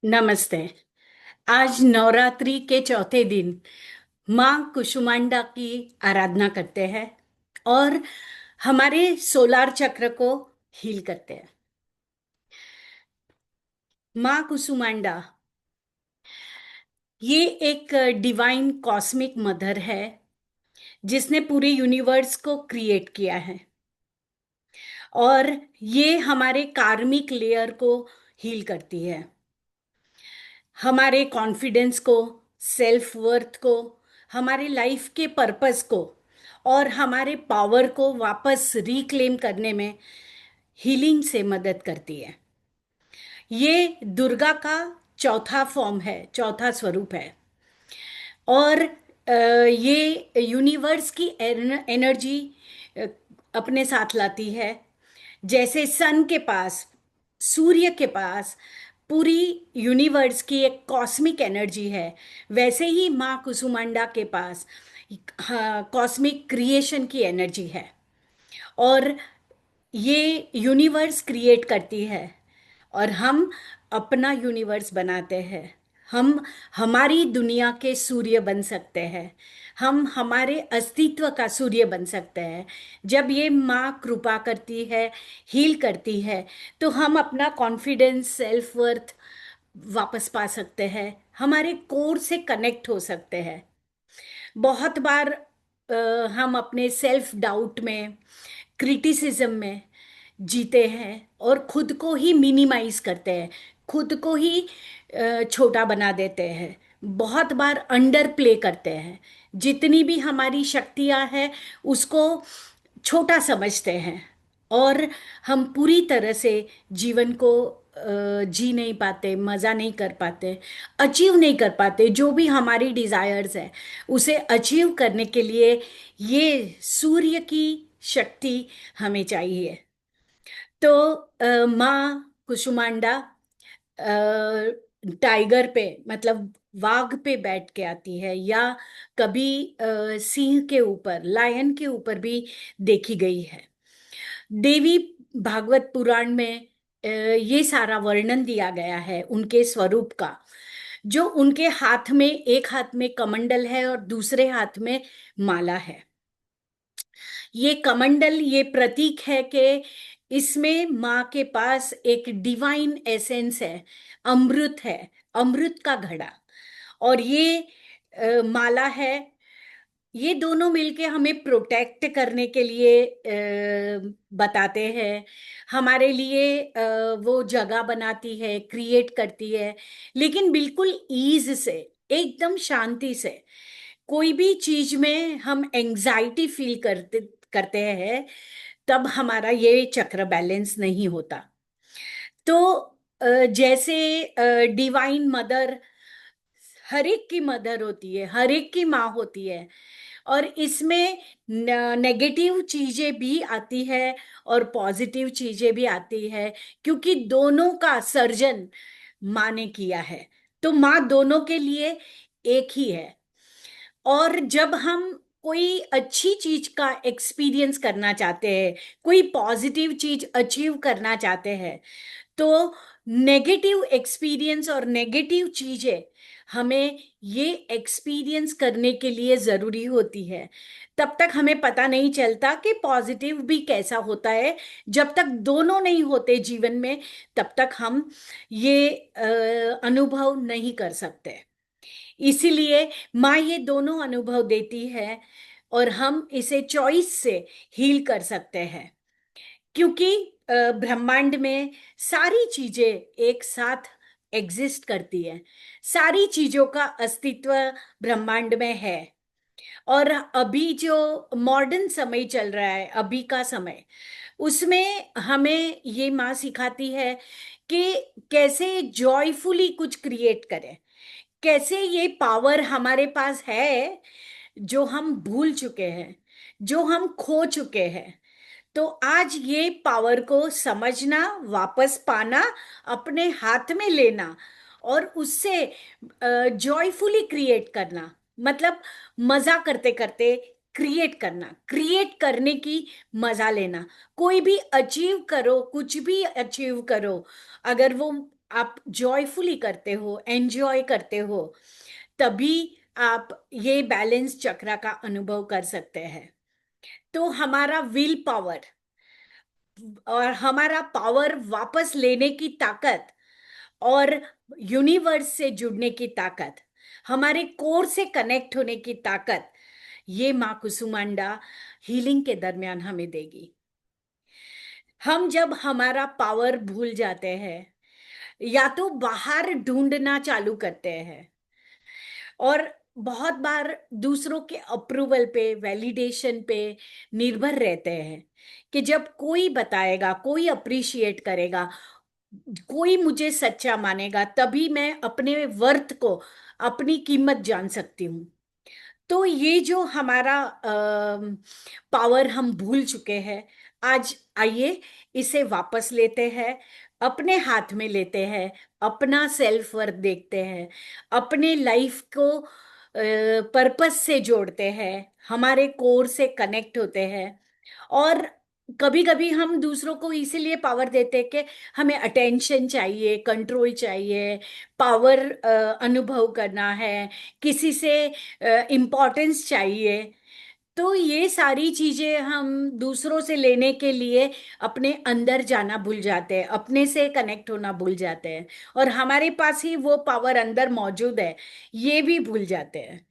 नमस्ते। आज नवरात्रि के चौथे दिन माँ कुसुमांडा की आराधना करते हैं और हमारे सोलार चक्र को हील करते हैं। माँ कुसुमांडा ये एक डिवाइन कॉस्मिक मदर है जिसने पूरे यूनिवर्स को क्रिएट किया है और ये हमारे कार्मिक लेयर को हील करती है। हमारे कॉन्फिडेंस को, सेल्फ वर्थ को, हमारे लाइफ के पर्पस को और हमारे पावर को वापस रिक्लेम करने में हीलिंग से मदद करती है। ये दुर्गा का चौथा फॉर्म है, चौथा स्वरूप है और ये यूनिवर्स की एनर्जी अपने साथ लाती है। जैसे सन के पास, सूर्य के पास पूरी यूनिवर्स की एक कॉस्मिक एनर्जी है, वैसे ही माँ कुसुमांडा के पास कॉस्मिक क्रिएशन की एनर्जी है और ये यूनिवर्स क्रिएट करती है और हम अपना यूनिवर्स बनाते हैं। हम हमारी दुनिया के सूर्य बन सकते हैं, हम हमारे अस्तित्व का सूर्य बन सकते हैं। जब ये माँ कृपा करती है, हील करती है, तो हम अपना कॉन्फिडेंस, सेल्फ वर्थ वापस पा सकते हैं, हमारे कोर से कनेक्ट हो सकते हैं। बहुत बार हम अपने सेल्फ डाउट में, क्रिटिसिज्म में जीते हैं और खुद को ही मिनिमाइज करते हैं, खुद को ही छोटा बना देते हैं, बहुत बार अंडर प्ले करते हैं। जितनी भी हमारी शक्तियां हैं उसको छोटा समझते हैं और हम पूरी तरह से जीवन को जी नहीं पाते, मज़ा नहीं कर पाते, अचीव नहीं कर पाते। जो भी हमारी डिज़ायर्स है उसे अचीव करने के लिए ये सूर्य की शक्ति हमें चाहिए। तो माँ कुसुमांडा टाइगर पे, मतलब वाघ पे बैठ के आती है या कभी सिंह के ऊपर, लायन के ऊपर भी देखी गई है। देवी भागवत पुराण में ये सारा वर्णन दिया गया है उनके स्वरूप का। जो उनके हाथ में, एक हाथ में कमंडल है और दूसरे हाथ में माला है। ये कमंडल ये प्रतीक है कि इसमें माँ के पास एक डिवाइन एसेंस है, अमृत है, अमृत का घड़ा। और ये माला है। ये दोनों मिलके हमें प्रोटेक्ट करने के लिए बताते हैं, हमारे लिए वो जगह बनाती है, क्रिएट करती है, लेकिन बिल्कुल ईज से, एकदम शांति से। कोई भी चीज में हम एंजाइटी फील करते करते हैं तब हमारा ये चक्र बैलेंस नहीं होता। तो जैसे डिवाइन मदर हर एक की मदर होती है, हर एक की माँ होती है और इसमें नेगेटिव चीजें भी आती है और पॉजिटिव चीजें भी आती है, क्योंकि दोनों का सर्जन माँ ने किया है। तो माँ दोनों के लिए एक ही है। और जब हम कोई अच्छी चीज का एक्सपीरियंस करना चाहते हैं, कोई पॉजिटिव चीज अचीव करना चाहते हैं, तो नेगेटिव एक्सपीरियंस और नेगेटिव चीजें हमें ये एक्सपीरियंस करने के लिए जरूरी होती है। तब तक हमें पता नहीं चलता कि पॉजिटिव भी कैसा होता है। जब तक दोनों नहीं होते जीवन में, तब तक हम ये अनुभव नहीं कर सकते। इसीलिए माँ ये दोनों अनुभव देती है और हम इसे चॉइस से हील कर सकते हैं। क्योंकि ब्रह्मांड में सारी चीजें एक साथ एग्जिस्ट करती है, सारी चीजों का अस्तित्व ब्रह्मांड में है। और अभी जो मॉडर्न समय चल रहा है, अभी का समय, उसमें हमें ये माँ सिखाती है कि कैसे जॉयफुली कुछ क्रिएट करें, कैसे ये पावर हमारे पास है जो हम भूल चुके हैं, जो हम खो चुके हैं। तो आज ये पावर को समझना, वापस पाना, अपने हाथ में लेना और उससे जॉयफुली क्रिएट करना, मतलब मजा करते करते क्रिएट करना, क्रिएट करने की मजा लेना। कोई भी अचीव करो, कुछ भी अचीव करो, अगर वो आप जॉयफुली करते हो, एंजॉय करते हो, तभी आप ये बैलेंस चक्र का अनुभव कर सकते हैं। तो हमारा विल पावर और हमारा पावर वापस लेने की ताकत, और यूनिवर्स से जुड़ने की ताकत, हमारे कोर से कनेक्ट होने की ताकत, ये माँ कुसुमांडा हीलिंग के दरमियान हमें देगी। हम जब हमारा पावर भूल जाते हैं, या तो बाहर ढूंढना चालू करते हैं, और बहुत बार दूसरों के अप्रूवल पे, वैलिडेशन पे निर्भर रहते हैं, कि जब कोई बताएगा, कोई अप्रिशिएट करेगा, कोई मुझे सच्चा मानेगा, तभी मैं अपने वर्थ को, अपनी कीमत जान सकती हूँ। तो ये जो हमारा पावर हम भूल चुके हैं, आज आइए इसे वापस लेते हैं, अपने हाथ में लेते हैं, अपना सेल्फ वर्थ देखते हैं, अपने लाइफ को पर्पस से जोड़ते हैं, हमारे कोर से कनेक्ट होते हैं। और कभी कभी हम दूसरों को इसीलिए पावर देते हैं कि हमें अटेंशन चाहिए, कंट्रोल चाहिए, पावर अनुभव करना है, किसी से इम्पोर्टेंस चाहिए। तो ये सारी चीजें हम दूसरों से लेने के लिए अपने अंदर जाना भूल जाते हैं, अपने से कनेक्ट होना भूल जाते हैं, और हमारे पास ही वो पावर अंदर मौजूद है, ये भी भूल जाते हैं।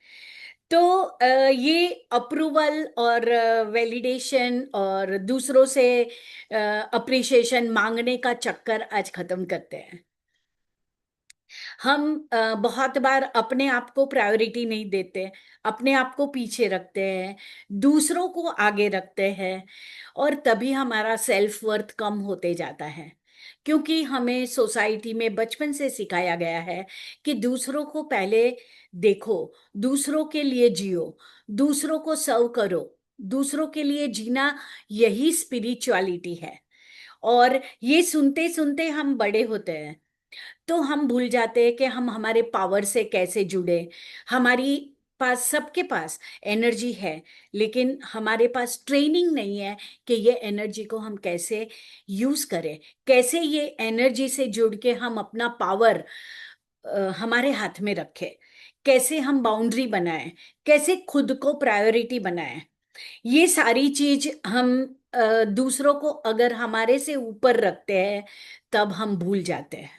तो ये अप्रूवल और वैलिडेशन और दूसरों से अप्रिशिएशन मांगने का चक्कर आज खत्म करते हैं। हम बहुत बार अपने आप को प्रायोरिटी नहीं देते, अपने आप को पीछे रखते हैं, दूसरों को आगे रखते हैं, और तभी हमारा सेल्फ वर्थ कम होते जाता है। क्योंकि हमें सोसाइटी में बचपन से सिखाया गया है कि दूसरों को पहले देखो, दूसरों के लिए जियो, दूसरों को सर्व करो, दूसरों के लिए जीना, यही स्पिरिचुअलिटी है। और ये सुनते सुनते हम बड़े होते हैं, तो हम भूल जाते हैं कि हम हमारे पावर से कैसे जुड़े। हमारी पास, सबके पास एनर्जी है, लेकिन हमारे पास ट्रेनिंग नहीं है कि ये एनर्जी को हम कैसे यूज करें, कैसे ये एनर्जी से जुड़ के हम अपना पावर हमारे हाथ में रखें, कैसे हम बाउंड्री बनाएं, कैसे खुद को प्रायोरिटी बनाएं। ये सारी चीज हम दूसरों को अगर हमारे से ऊपर रखते हैं, तब हम भूल जाते हैं।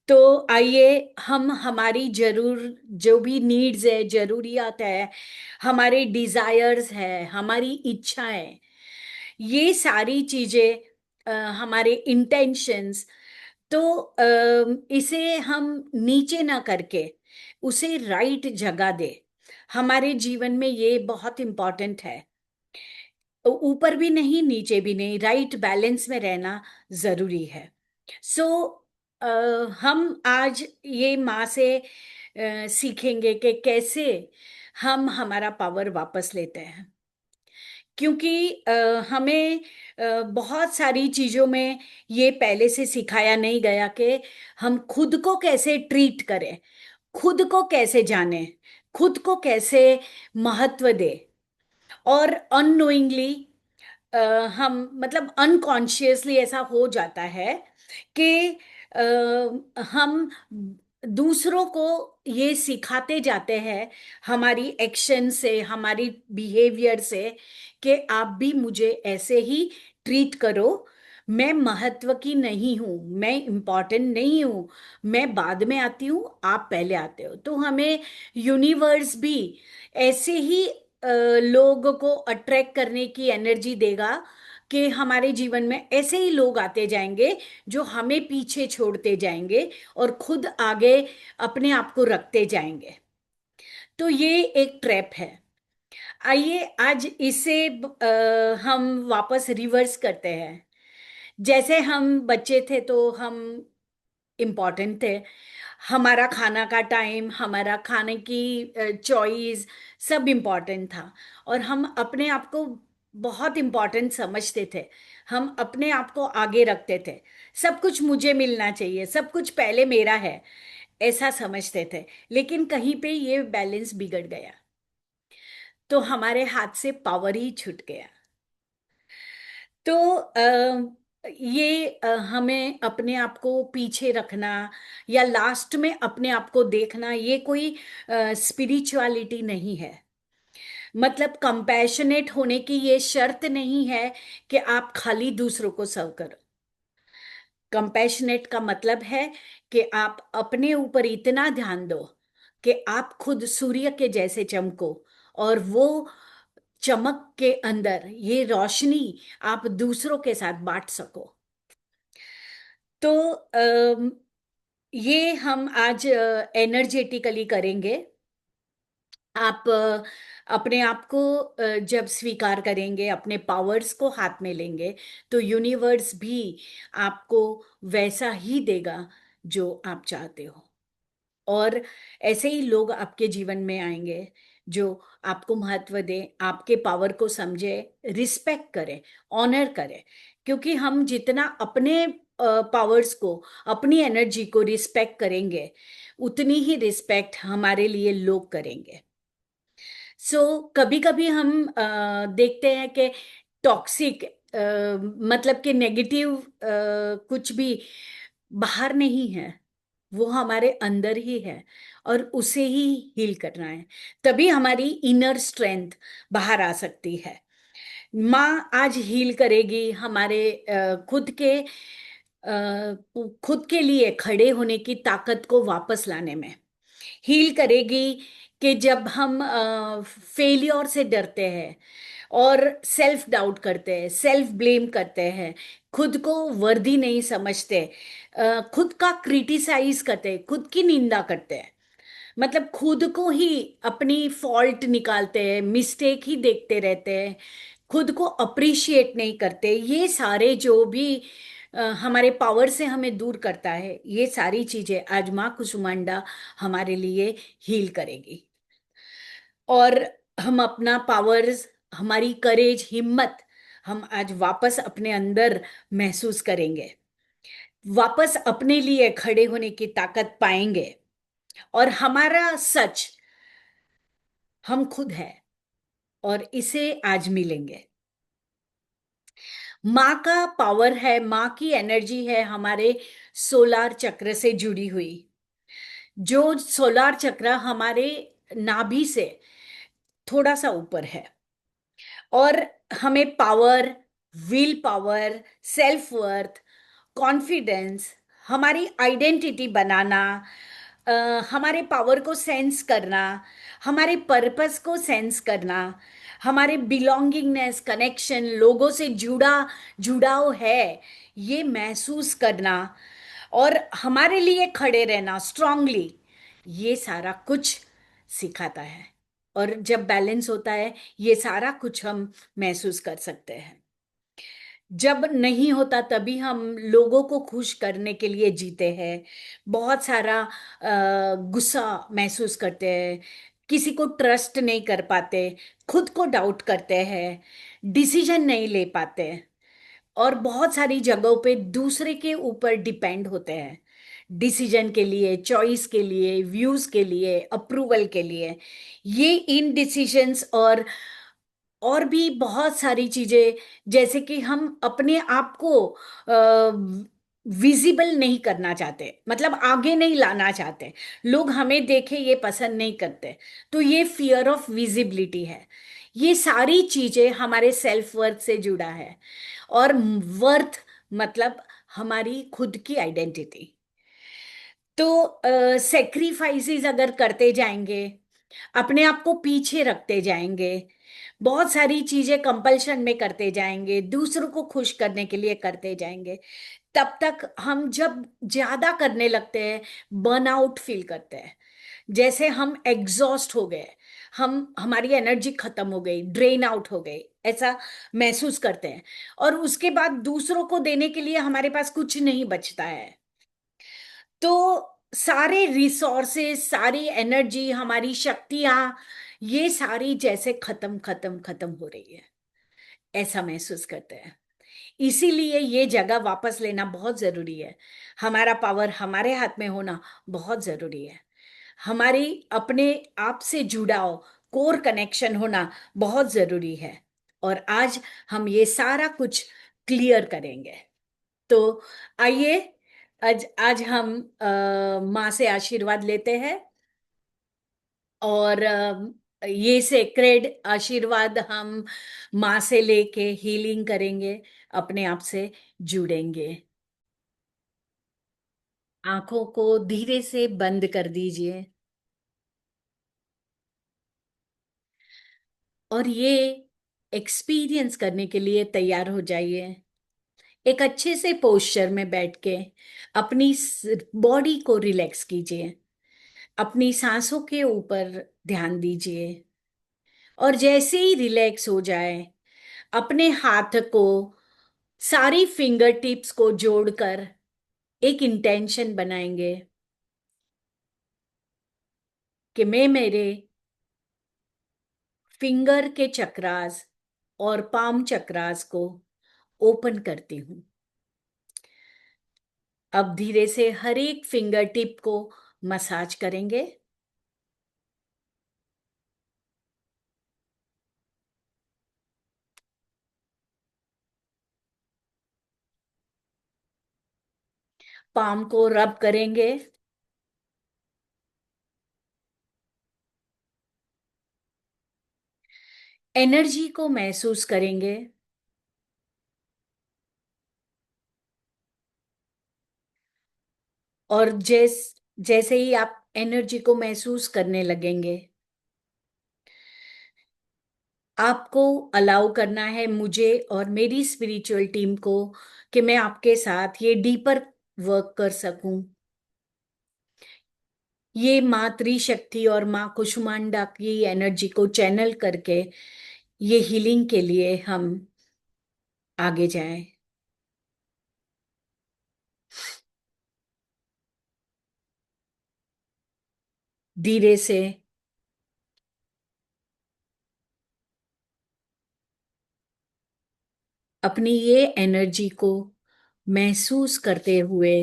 तो आइए हम हमारी जरूर, जो भी नीड्स है, जरूरियात है, हमारे डिजायर्स है, हमारी इच्छाएं, ये सारी चीजें, हमारे इंटेंशंस, तो इसे हम नीचे ना करके उसे राइट जगह दे। हमारे जीवन में ये बहुत इम्पोर्टेंट है। ऊपर भी नहीं, नीचे भी नहीं, राइट बैलेंस में रहना जरूरी है। सो हम आज ये माँ से सीखेंगे कि कैसे हम हमारा पावर वापस लेते हैं। क्योंकि हमें बहुत सारी चीजों में ये पहले से सिखाया नहीं गया कि हम खुद को कैसे ट्रीट करें, खुद को कैसे जाने, खुद को कैसे महत्व दे। और अननोइंगली हम, मतलब अनकॉन्शियसली ऐसा हो जाता है कि हम दूसरों को ये सिखाते जाते हैं, हमारी एक्शन से, हमारी बिहेवियर से, कि आप भी मुझे ऐसे ही ट्रीट करो। मैं महत्व की नहीं हूँ, मैं इम्पोर्टेंट नहीं हूँ, मैं बाद में आती हूँ, आप पहले आते हो। तो हमें यूनिवर्स भी ऐसे ही लोग को अट्रैक्ट करने की एनर्जी देगा, कि हमारे जीवन में ऐसे ही लोग आते जाएंगे जो हमें पीछे छोड़ते जाएंगे और खुद आगे अपने आप को रखते जाएंगे। तो ये एक ट्रैप है। आइए आज इसे हम वापस रिवर्स करते हैं। जैसे हम बच्चे थे तो हम इम्पॉर्टेंट थे, हमारा खाना का टाइम, हमारा खाने की चॉइस, सब इम्पॉर्टेंट था, और हम अपने आप को बहुत इम्पॉर्टेंट समझते थे। हम अपने आप को आगे रखते थे, सब कुछ मुझे मिलना चाहिए, सब कुछ पहले मेरा है, ऐसा समझते थे। लेकिन कहीं पे ये बैलेंस बिगड़ गया। तो हमारे हाथ से पावर ही छूट गया। तो ये हमें अपने आप को पीछे रखना या लास्ट में अपने आप को देखना, ये कोई स्पिरिचुअलिटी नहीं है। मतलब कंपैशनेट होने की ये शर्त नहीं है कि आप खाली दूसरों को सर्व करो। कंपैशनेट का मतलब है कि आप अपने ऊपर इतना ध्यान दो कि आप खुद सूर्य के जैसे चमको, और वो चमक के अंदर ये रोशनी आप दूसरों के साथ बांट सको। तो ये हम आज एनर्जेटिकली करेंगे। आप अपने आप को जब स्वीकार करेंगे, अपने पावर्स को हाथ में लेंगे, तो यूनिवर्स भी आपको वैसा ही देगा जो आप चाहते हो। और ऐसे ही लोग आपके जीवन में आएंगे जो आपको महत्व दें, आपके पावर को समझे, रिस्पेक्ट करें, ऑनर करें। क्योंकि हम जितना अपने पावर्स को, अपनी एनर्जी को रिस्पेक्ट करेंगे, उतनी ही रिस्पेक्ट हमारे लिए लोग करेंगे। कभी कभी हम देखते हैं कि टॉक्सिक, मतलब कि नेगेटिव कुछ भी बाहर नहीं है, वो हमारे अंदर ही है, और उसे ही हील करना है। तभी हमारी इनर स्ट्रेंथ बाहर आ सकती है। माँ आज हील करेगी हमारे खुद के लिए खड़े होने की ताकत को वापस लाने में। हील करेगी कि जब हम फेलियर से डरते हैं और सेल्फ डाउट करते हैं, सेल्फ ब्लेम करते हैं, खुद को वर्दी नहीं समझते, खुद का क्रिटिसाइज करते हैं, खुद की निंदा करते हैं, मतलब खुद को ही अपनी फॉल्ट निकालते हैं, मिस्टेक ही देखते रहते हैं, खुद को अप्रिशिएट नहीं करते। ये सारे जो भी हमारे पावर से हमें दूर करता है, ये सारी चीजें आज माँ कुसुमांडा हमारे लिए हील करेगी। और हम अपना पावर्स, हमारी करेज, हिम्मत हम आज वापस अपने अंदर महसूस करेंगे, वापस अपने लिए खड़े होने की ताकत पाएंगे। और हमारा सच हम खुद है, और इसे आज मिलेंगे। माँ का पावर है, माँ की एनर्जी है हमारे सोलार चक्र से जुड़ी हुई। जो सोलार चक्र हमारे नाभि से थोड़ा सा ऊपर है, और हमें power, will power, self worth, confidence, हमारी आइडेंटिटी बनाना, हमारे पावर को सेंस करना, हमारे पर्पस को सेंस करना, हमारे बिलोंगिंगनेस, कनेक्शन, लोगों से जुड़ाव है, ये महसूस करना, और हमारे लिए खड़े रहना स्ट्रांगली, ये सारा कुछ सिखाता है। और जब बैलेंस होता है, ये सारा कुछ हम महसूस कर सकते हैं। जब नहीं होता तभी हम लोगों को खुश करने के लिए जीते हैं, बहुत सारा गुस्सा महसूस करते हैं, किसी को ट्रस्ट नहीं कर पाते, खुद को डाउट करते हैं, डिसीजन नहीं ले पाते, और बहुत सारी जगहों पे दूसरे के ऊपर डिपेंड होते हैं, डिसीजन के लिए, चॉइस के लिए, व्यूज के लिए, अप्रूवल के लिए। ये इन डिसीजंस और भी बहुत सारी चीजें, जैसे कि हम अपने आप को विजिबल नहीं करना चाहते, मतलब आगे नहीं लाना चाहते, लोग हमें देखे ये पसंद नहीं करते, तो ये फियर ऑफ विजिबिलिटी है। ये सारी चीजें हमारे सेल्फ वर्थ से जुड़ा है। और वर्थ मतलब हमारी खुद की आइडेंटिटी। तो सेक्रीफाइसेस अगर करते जाएंगे, अपने आप को पीछे रखते जाएंगे, बहुत सारी चीजें कंपल्शन में करते जाएंगे, दूसरों को खुश करने के लिए करते जाएंगे, तब तक हम जब ज्यादा करने लगते हैं, बर्नआउट फील करते हैं, जैसे हम एग्जॉस्ट हो गए, हमारी एनर्जी खत्म हो गई, ड्रेन आउट हो गई, ऐसा महसूस करते हैं। और उसके बाद दूसरों को देने के लिए हमारे पास कुछ नहीं बचता है। तो सारे रिसोर्सेस, सारी एनर्जी, हमारी शक्तियां, ये सारी जैसे खत्म खत्म खत्म हो रही है, ऐसा महसूस करते हैं। इसीलिए ये जगह वापस लेना बहुत जरूरी है। हमारा पावर हमारे हाथ में होना बहुत जरूरी है। हमारी अपने आप से जुड़ाव, कोर कनेक्शन होना बहुत जरूरी है। और आज हम ये सारा कुछ क्लियर करेंगे। तो आइए, आज आज हम माँ से आशीर्वाद लेते हैं। और ये सेक्रेड आशीर्वाद हम माँ से लेके हीलिंग करेंगे, अपने आप से जुड़ेंगे। आंखों को धीरे से बंद कर दीजिए और ये एक्सपीरियंस करने के लिए तैयार हो जाइए। एक अच्छे से पोस्चर में बैठ के अपनी बॉडी को रिलैक्स कीजिए, अपनी सांसों के ऊपर ध्यान दीजिए। और जैसे ही रिलैक्स हो जाए, अपने हाथ को, सारी फिंगर टिप्स को जोड़कर एक इंटेंशन बनाएंगे कि मैं मेरे फिंगर के चक्रास और पाम चक्रास को ओपन करती हूँ। अब धीरे से हर एक फिंगर टिप को मसाज करेंगे। पाम को रब करेंगे। एनर्जी को महसूस करेंगे। और जैसे ही आप एनर्जी को महसूस करने लगेंगे, आपको अलाउ करना है मुझे और मेरी स्पिरिचुअल टीम को कि मैं आपके साथ ये डीपर वर्क कर सकूं। ये माँ त्रिशक्ति और माँ कुसुमांडा की एनर्जी को चैनल करके ये हीलिंग के लिए हम आगे जाएं। धीरे से अपनी ये एनर्जी को महसूस करते हुए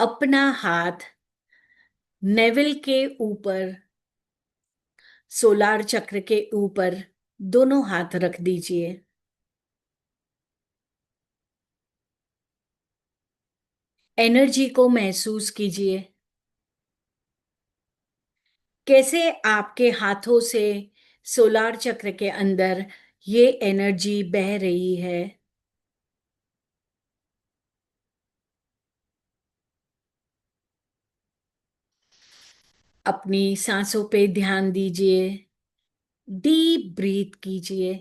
अपना हाथ नेवल के ऊपर, सोलार चक्र के ऊपर दोनों हाथ रख दीजिए। एनर्जी को महसूस कीजिए, कैसे आपके हाथों से सोलार चक्र के अंदर ये एनर्जी बह रही है। अपनी सांसों पे ध्यान दीजिए, डीप ब्रीथ कीजिए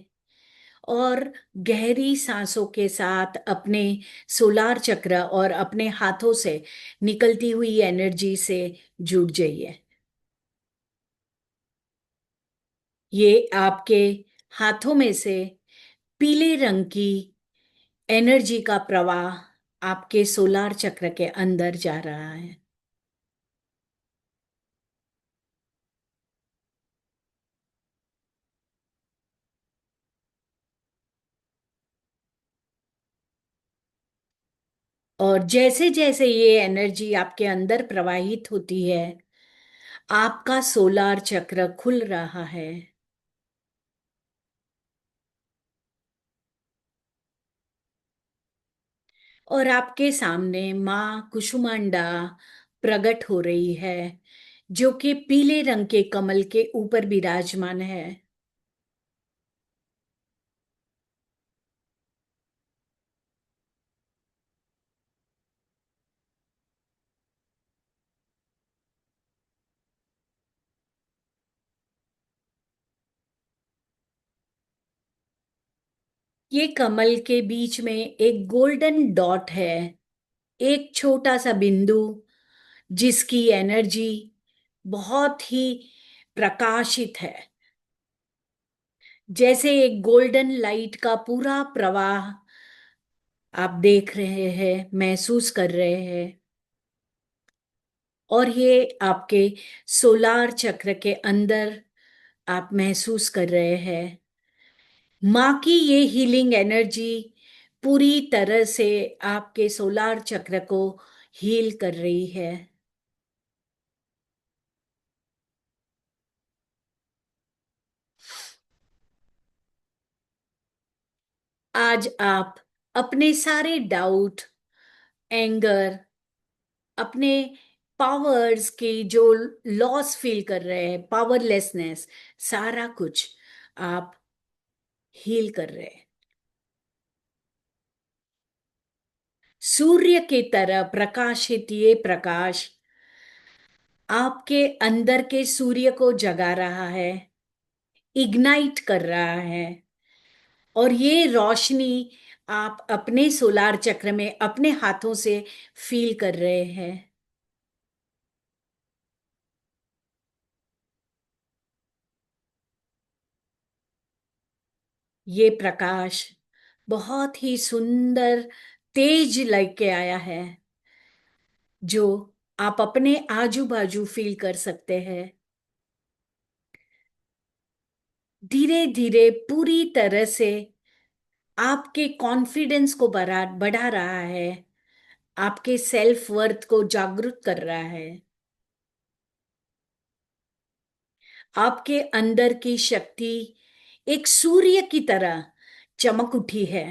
और गहरी सांसों के साथ अपने सोलार चक्र और अपने हाथों से निकलती हुई एनर्जी से जुड़ जाइए। ये आपके हाथों में से पीले रंग की एनर्जी का प्रवाह आपके सोलार चक्र के अंदर जा रहा है। और जैसे जैसे ये एनर्जी आपके अंदर प्रवाहित होती है, आपका सोलार चक्र खुल रहा है। और आपके सामने माँ कुसुमांडा प्रकट हो रही है, जो कि पीले रंग के कमल के ऊपर विराजमान है। ये कमल के बीच में एक गोल्डन डॉट है, एक छोटा सा बिंदु, जिसकी एनर्जी बहुत ही प्रकाशित है। जैसे एक गोल्डन लाइट का पूरा प्रवाह आप देख रहे हैं, महसूस कर रहे हैं। और ये आपके सोलार चक्र के अंदर आप महसूस कर रहे हैं। माँ की ये हीलिंग एनर्जी पूरी तरह से आपके सोलार चक्र को हील कर रही है। आज आप अपने सारे डाउट, एंगर, अपने पावर्स की जो लॉस फील कर रहे हैं, पावरलेसनेस, सारा कुछ आप हील कर रहे हैं। सूर्य की तरह प्रकाशित ये प्रकाश आपके अंदर के सूर्य को जगा रहा है, इग्नाइट कर रहा है। और ये रोशनी आप अपने सोलार चक्र में अपने हाथों से फील कर रहे हैं। ये प्रकाश बहुत ही सुंदर तेज लेके आया है, जो आप अपने आजू बाजू फील कर सकते हैं। धीरे धीरे पूरी तरह से आपके कॉन्फिडेंस को बढ़ा बढ़ा रहा है, आपके सेल्फ वर्थ को जागरूक कर रहा है। आपके अंदर की शक्ति एक सूर्य की तरह चमक उठी है।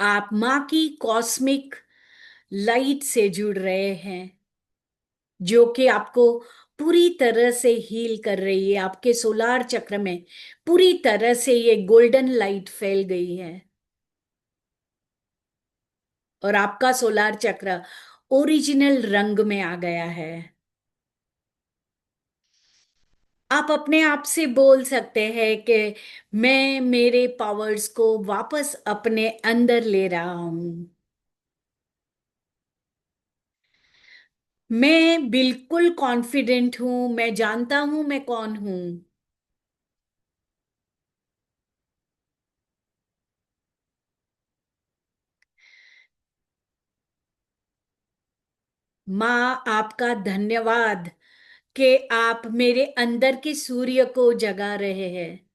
आप माँ की कॉस्मिक लाइट से जुड़ रहे हैं, जो कि आपको पूरी तरह से हील कर रही है। आपके सोलार चक्र में पूरी तरह से ये गोल्डन लाइट फैल गई है, और आपका सोलार चक्र ओरिजिनल रंग में आ गया है। आप अपने आप से बोल सकते हैं कि मैं मेरे पावर्स को वापस अपने अंदर ले रहा हूं। मैं बिल्कुल कॉन्फिडेंट हूं, मैं जानता हूं मैं कौन हूं। माँ, आपका धन्यवाद कि आप मेरे अंदर के सूर्य को जगा रहे हैं।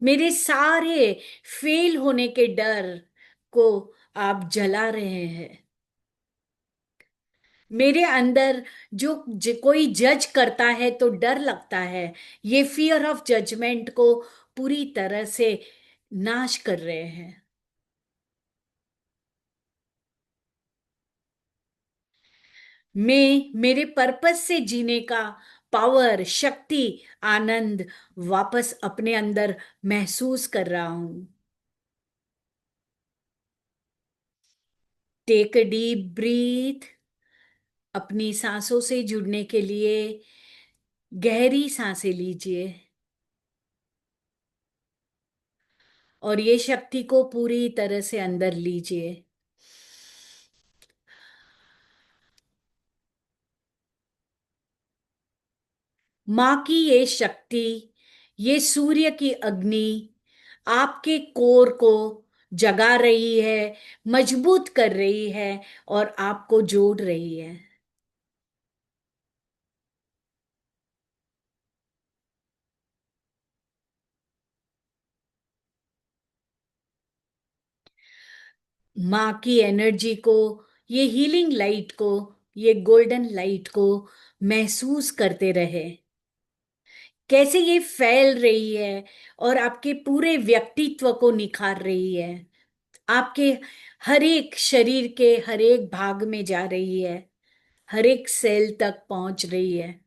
मेरे सारे फेल होने के डर को आप जला रहे हैं। मेरे अंदर कोई जज करता है तो डर लगता है, ये फियर ऑफ जजमेंट को पूरी तरह से नाश कर रहे हैं। मैं मेरे पर्पस से जीने का पावर, शक्ति, आनंद वापस अपने अंदर महसूस कर रहा हूं। Take a deep breath. अपनी सांसों से जुड़ने के लिए गहरी सांसें लीजिए, और ये शक्ति को पूरी तरह से अंदर लीजिए। माँ की ये शक्ति, ये सूर्य की अग्नि आपके कोर को जगा रही है, मजबूत कर रही है, और आपको जोड़ रही है। माँ की एनर्जी को, ये हीलिंग लाइट को, ये गोल्डन लाइट को महसूस करते रहे, कैसे ये फैल रही है और आपके पूरे व्यक्तित्व को निखार रही है। आपके हर एक शरीर के हर एक भाग में जा रही है, हर एक सेल तक पहुंच रही है।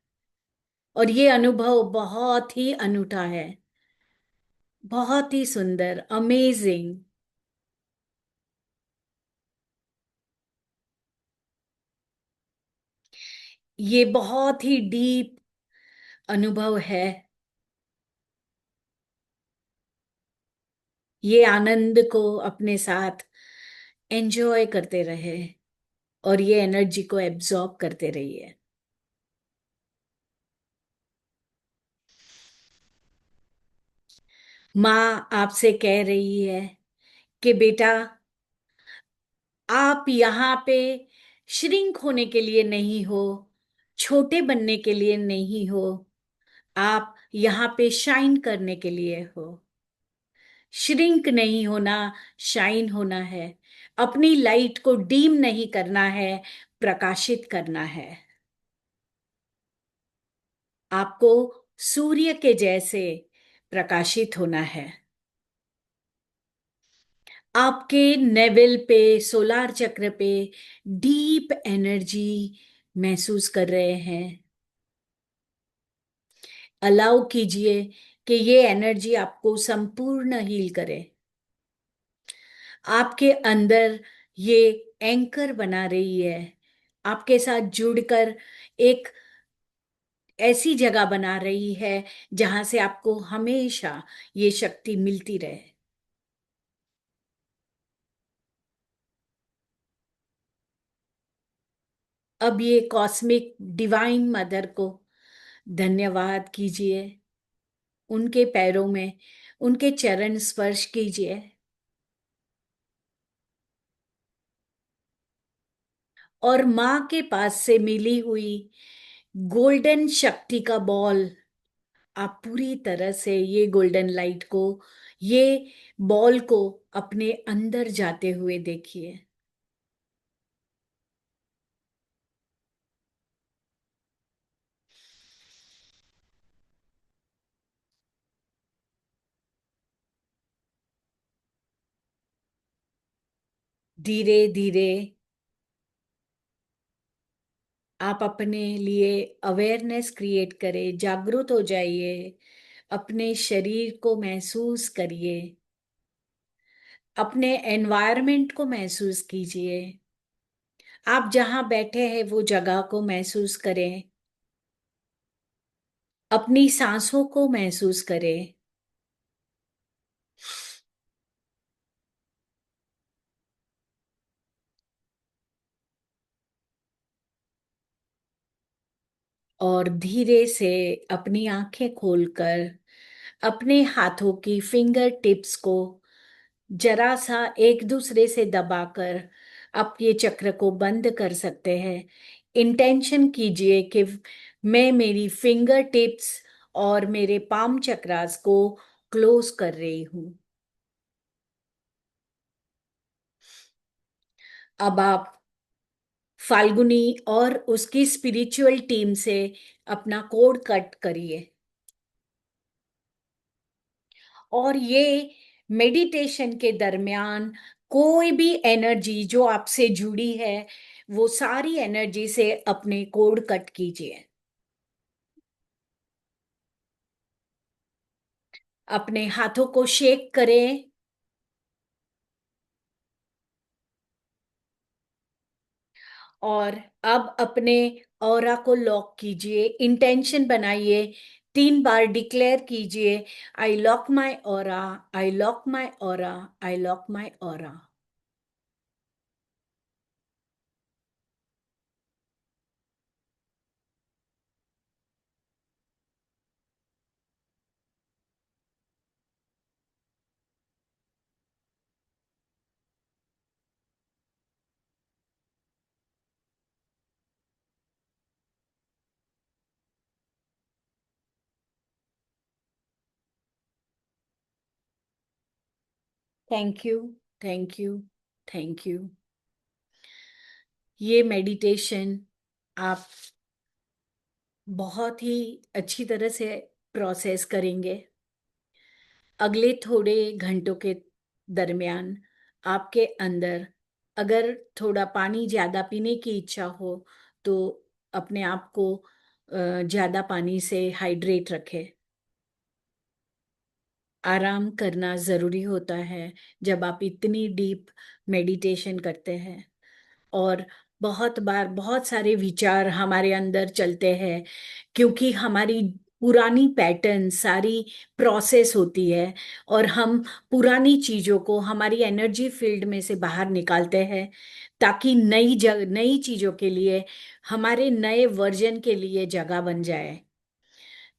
और ये अनुभव बहुत ही अनूठा है, बहुत ही सुंदर, अमेजिंग। ये बहुत ही डीप अनुभव है। ये आनंद को अपने साथ एंजॉय करते रहे, और ये एनर्जी को एब्जॉर्ब करते रहिए। माँ आपसे कह रही है कि बेटा, आप यहाँ पे श्रिंक होने के लिए नहीं हो, छोटे बनने के लिए नहीं हो, आप यहाँ पे शाइन करने के लिए हो। श्रिंक नहीं होना, शाइन होना है। अपनी लाइट को डीम नहीं करना है, प्रकाशित करना है। आपको सूर्य के जैसे प्रकाशित होना है। आपके नेवल पे, सोलार चक्र पे डीप एनर्जी महसूस कर रहे हैं। अलाउ कीजिए कि ये एनर्जी आपको संपूर्ण हील करे। आपके अंदर ये एंकर बना रही है, आपके साथ जुड़कर एक ऐसी जगह बना रही है जहां से आपको हमेशा ये शक्ति मिलती रहे। अब ये कॉस्मिक डिवाइन मदर को धन्यवाद कीजिए। उनके पैरों में उनके चरण स्पर्श कीजिए और माँ के पास से मिली हुई गोल्डन शक्ति का बॉल, आप पूरी तरह से ये गोल्डन लाइट को, ये बॉल को अपने अंदर जाते हुए देखिए। धीरे धीरे आप अपने लिए अवेयरनेस क्रिएट करें, जागरूक हो जाइए, अपने शरीर को महसूस करिए, अपने एनवायरनमेंट को महसूस कीजिए। आप जहां बैठे हैं वो जगह को महसूस करें, अपनी सांसों को महसूस करें। और धीरे से अपनी आंखें खोलकर अपने हाथों की फिंगर टिप्स को जरा सा एक दूसरे से दबाकर आप ये चक्र को बंद कर सकते हैं। इंटेंशन कीजिए कि मैं मेरी फिंगर टिप्स और मेरे पाम चक्रास को क्लोज कर रही हूं। अब आप फाल्गुनी और उसकी स्पिरिचुअल टीम से अपना कोड कट करिए और ये मेडिटेशन के दरमियान कोई भी एनर्जी जो आपसे जुड़ी है वो सारी एनर्जी से अपने कोड कट कीजिए। अपने हाथों को शेक करें और अब अपने ऑरा को लॉक कीजिए। इंटेंशन बनाइए, 3 बार डिक्लेयर कीजिए, I lock my aura, I lock my aura, I lock my aura. Thank you, thank you, thank you. ये मेडिटेशन आप बहुत ही अच्छी तरह से प्रोसेस करेंगे। अगले थोड़े घंटों के दरमियान आपके अंदर अगर थोड़ा पानी ज़्यादा पीने की इच्छा हो तो अपने आप को ज़्यादा पानी से हाइड्रेट रखें। आराम करना ज़रूरी होता है जब आप इतनी डीप मेडिटेशन करते हैं। और बहुत बार बहुत सारे विचार हमारे अंदर चलते हैं क्योंकि हमारी पुरानी पैटर्न सारी प्रोसेस होती है और हम पुरानी चीजों को हमारी एनर्जी फील्ड में से बाहर निकालते हैं ताकि नई चीजों के लिए, हमारे नए वर्जन के लिए जगह बन जाए।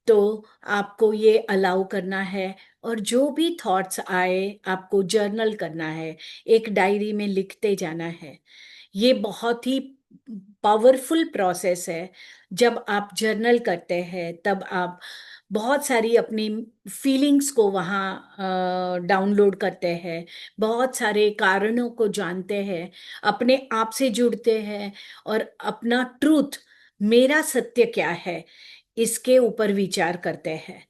तो आपको ये अलाउ करना है, और जो भी थॉट्स आए आपको जर्नल करना है, एक डायरी में लिखते जाना है। ये बहुत ही पावरफुल प्रोसेस है। जब आप जर्नल करते हैं तब आप बहुत सारी अपनी फीलिंग्स को वहाँ डाउनलोड करते हैं, बहुत सारे कारणों को जानते हैं, अपने आप से जुड़ते हैं, और अपना ट्रूथ, मेरा सत्य क्या है, इसके ऊपर विचार करते हैं।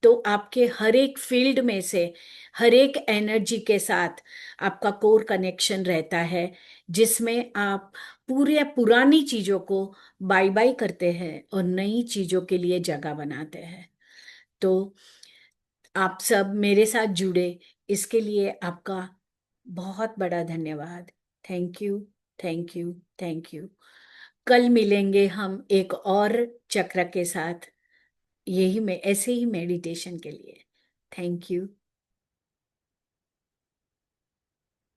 तो आपके हर एक फील्ड में से हर एक एनर्जी के साथ आपका कोर कनेक्शन रहता है, जिसमें आप पूरे पुरानी चीजों को बाय बाय करते हैं और नई चीजों के लिए जगह बनाते हैं। तो आप सब मेरे साथ जुड़े, इसके लिए आपका बहुत बड़ा धन्यवाद। Thank you, thank you, thank you. कल मिलेंगे हम एक और चक्र के साथ, यही में ऐसे ही मेडिटेशन के लिए। Thank you.